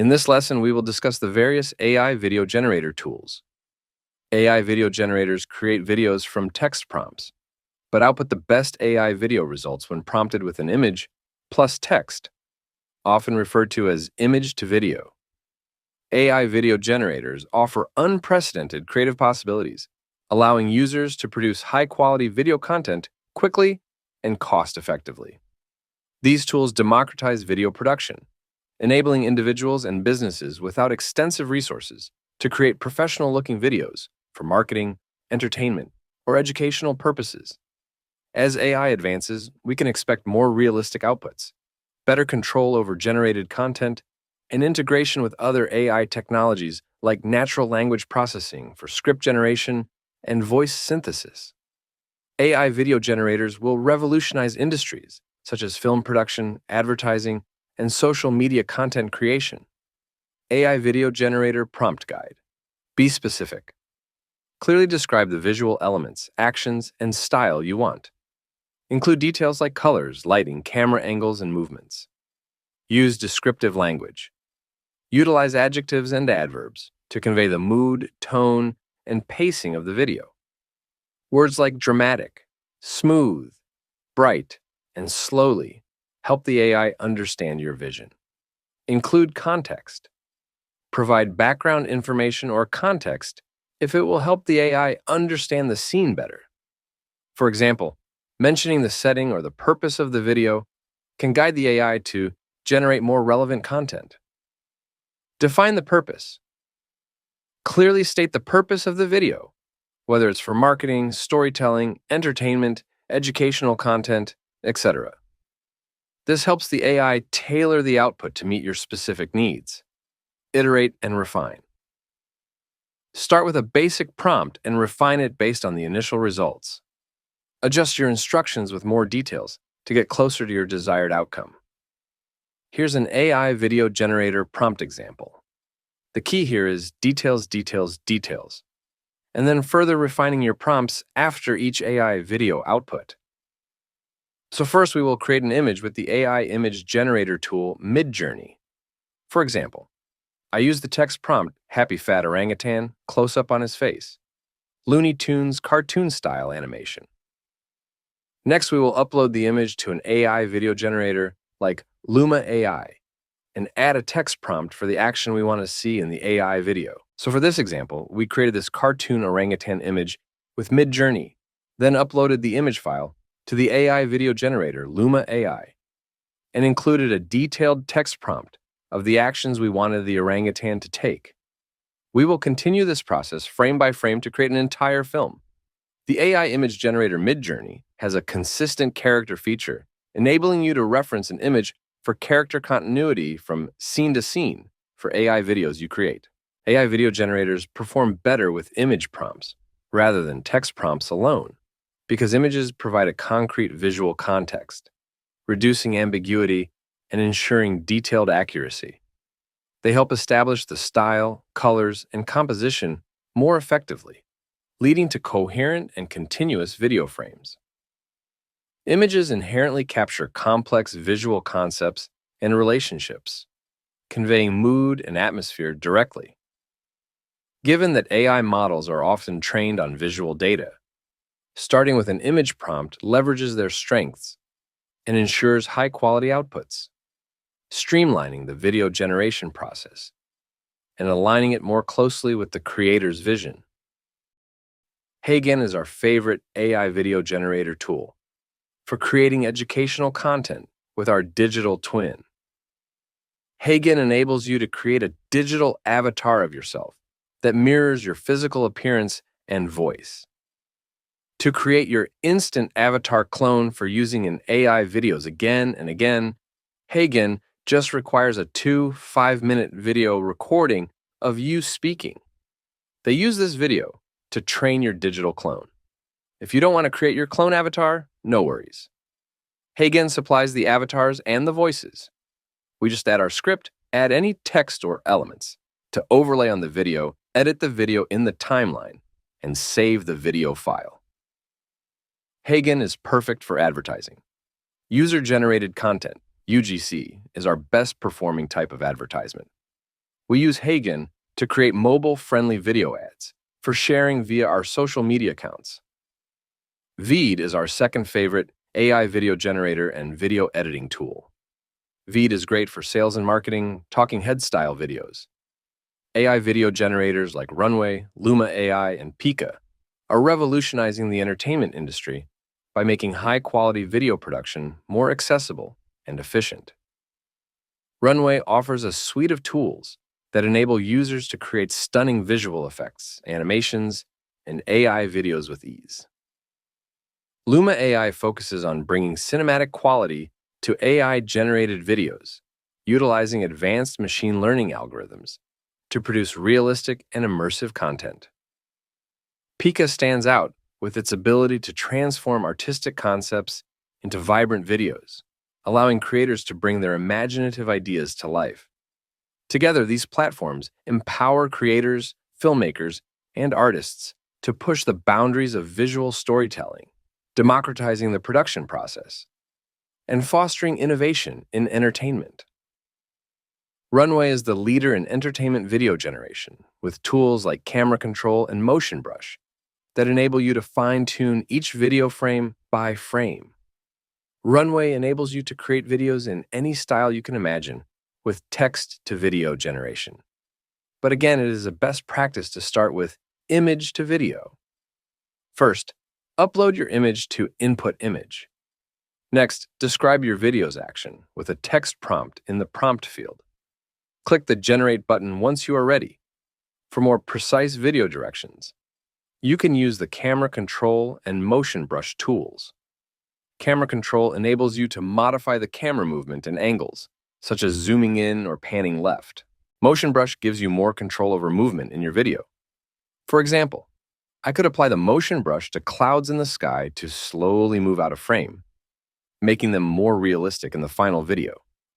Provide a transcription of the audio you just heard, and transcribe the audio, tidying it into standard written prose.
In this lesson, we will discuss the various AI video generator tools. AI video generators create videos from text prompts, but output the best AI video results when prompted with an image plus text, often referred to as image to video. AI video generators offer unprecedented creative possibilities, allowing users to produce high-quality video content quickly and cost-effectively. These tools democratize video production, enabling individuals and businesses without extensive resources to create professional-looking videos for marketing, entertainment, or educational purposes. As AI advances, we can expect more realistic outputs, better control over generated content, and integration with other AI technologies like natural language processing for script generation and voice synthesis. AI video generators will revolutionize industries such as film production, advertising, and social media content creation. AI Video Generator Prompt Guide. Be specific. Clearly describe the visual elements, actions, and style you want. Include details like colors, lighting, camera angles, and movements. Use descriptive language. Utilize adjectives and adverbs to convey the mood, tone, and pacing of the video. Words like dramatic, smooth, bright, and slowly help the AI understand your vision. Include context. Provide background information or context if it will help the AI understand the scene better. For example, mentioning the setting or the purpose of the video can guide the AI to generate more relevant content. Define the purpose. Clearly state the purpose of the video, whether it's for marketing, storytelling, entertainment, educational content, etc. This helps the AI tailor the output to meet your specific needs. Iterate and refine. Start with a basic prompt and refine it based on the initial results. Adjust your instructions with more details to get closer to your desired outcome. Here's an AI video generator prompt example. The key here is details, details, details, and then further refining your prompts after each AI video output. So first, we will create an image with the AI image generator tool Midjourney. For example, I use the text prompt, happy fat orangutan, close-up on his face, Looney Tunes cartoon-style animation. Next, we will upload the image to an AI video generator like Luma AI and add a text prompt for the action we want to see in the AI video. So for this example, we created this cartoon orangutan image with Midjourney, then uploaded the image file to the AI video generator Luma AI and included a detailed text prompt of the actions we wanted the orangutan to take. We will continue this process frame by frame to create an entire film. The AI image generator Midjourney has a consistent character feature, enabling you to reference an image for character continuity from scene to scene for AI videos you create. AI video generators perform better with image prompts rather than text prompts alone because images provide a concrete visual context, reducing ambiguity and ensuring detailed accuracy. They help establish the style, colors, and composition more effectively, leading to coherent and continuous video frames. Images inherently capture complex visual concepts and relationships, conveying mood and atmosphere directly. Given that AI models are often trained on visual data, starting with an image prompt leverages their strengths and ensures high-quality outputs, streamlining the video generation process and aligning it more closely with the creator's vision. HeyGen is our favorite AI video generator tool for creating educational content with our digital twin. HeyGen enables you to create a digital avatar of yourself that mirrors your physical appearance and voice. To create your instant avatar clone for using in AI videos again and again, HeyGen just requires a 5-minute video recording of you speaking. They use this video to train your digital clone. If you don't want to create your clone avatar, no worries. HeyGen supplies the avatars and the voices. We just add our script, add any text or elements to overlay on the video, edit the video in the timeline, and save the video file. HeyGen is perfect for advertising. User-generated content, UGC, is our best performing type of advertisement. We use Hagen to create mobile-friendly video ads for sharing via our social media accounts. Veed is our second favorite AI video generator and video editing tool. Veed is great for sales and marketing, talking head style videos. AI video generators like Runway, Luma AI, and Pika are revolutionizing the entertainment industry by making high-quality video production more accessible and efficient. Runway offers a suite of tools that enable users to create stunning visual effects, animations, and AI videos with ease. Luma AI focuses on bringing cinematic quality to AI-generated videos, utilizing advanced machine learning algorithms to produce realistic and immersive content. Pika stands out with its ability to transform artistic concepts into vibrant videos, allowing creators to bring their imaginative ideas to life. Together, these platforms empower creators, filmmakers, and artists to push the boundaries of visual storytelling, democratizing the production process, and fostering innovation in entertainment. Runway is the leader in entertainment video generation, with tools like Camera Control and Motion Brush that enable you to fine-tune each video frame by frame. Runway enables you to create videos in any style you can imagine with text-to-video generation. But again, it is a best practice to start with image to video. First, upload your image to Input Image. Next, describe your video's action with a text prompt in the prompt field. Click the Generate button once you are ready. For more precise video directions, you can use the Camera Control and Motion Brush tools. Camera Control enables you to modify the camera movement and angles, such as zooming in or panning left. Motion Brush gives you more control over movement in your video. For example, I could apply the Motion Brush to clouds in the sky to slowly move out of frame, making them more realistic in the final video.